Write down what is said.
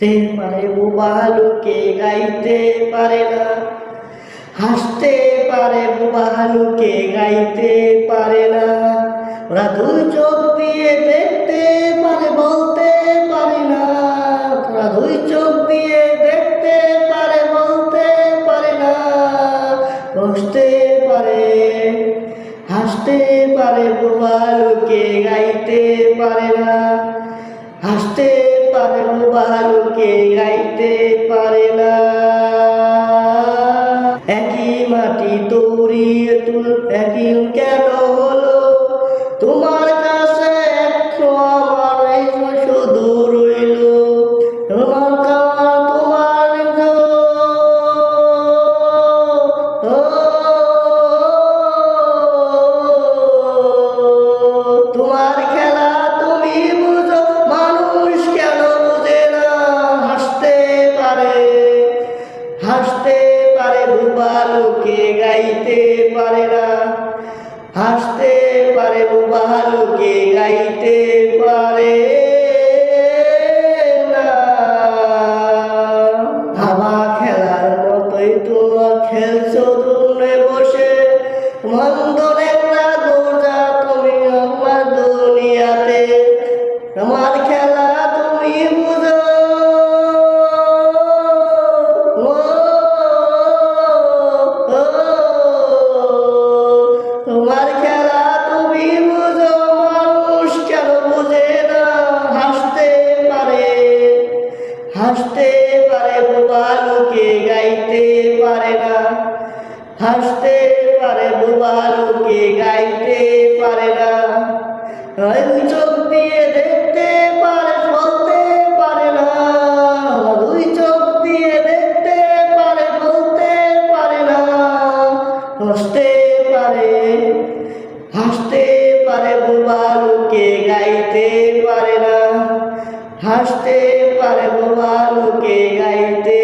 পারে বোবা লোকে গাইতে পারে না, হাসতে পারে বোবা লোকে গাইতে পারে না। ওরা দুই চোখ দিয়ে দেখতে পারে বলতে পারে না, ওরা দুই চোখ দিয়ে দেখতে পারে বলতে পারে না। বসতে পারে হাসতে পারে বোবা লোকে গাইতে পারে না, হাসতে পারে বোবা লোকে গাইতে পারে না। একই মাটি তৈরি তুল একই কেন হলো তোমার কাছে একশো আমার শুধু রইল। তোমার তোমার খেলা তুমি বুঝো, মানুষ কেন বুঝে না। হাসতে পারে বোবা লোকে গাইতে পারে না, হাসতে পারে বোবা লোকে গাইতে পারে না। হাওয়া খেলার মতোই তোমার খেলছো দূরে বসে, মন্দনের না গোজা তুমি আমার দুনিয়াতে। আমার খেলা তুমি বুঝো, তোমার খেলা তুমি বুঝো, মানুষ কেন বুঝে না। হাসতে পারে বোবা লোকে গাইতে পারে না, হাসতে পারে বোবা লোকে গাইতে পারে না। দুই চোখ দিয়ে দেখতে পারে বলতে পারে না, দুই চোখ দিয়ে দেখতে পারে বলতে পারে না। হাসতে পারে বোবা লোকে গাইতে পারে না, হাসতে পারে বোবা লোকে গাইতে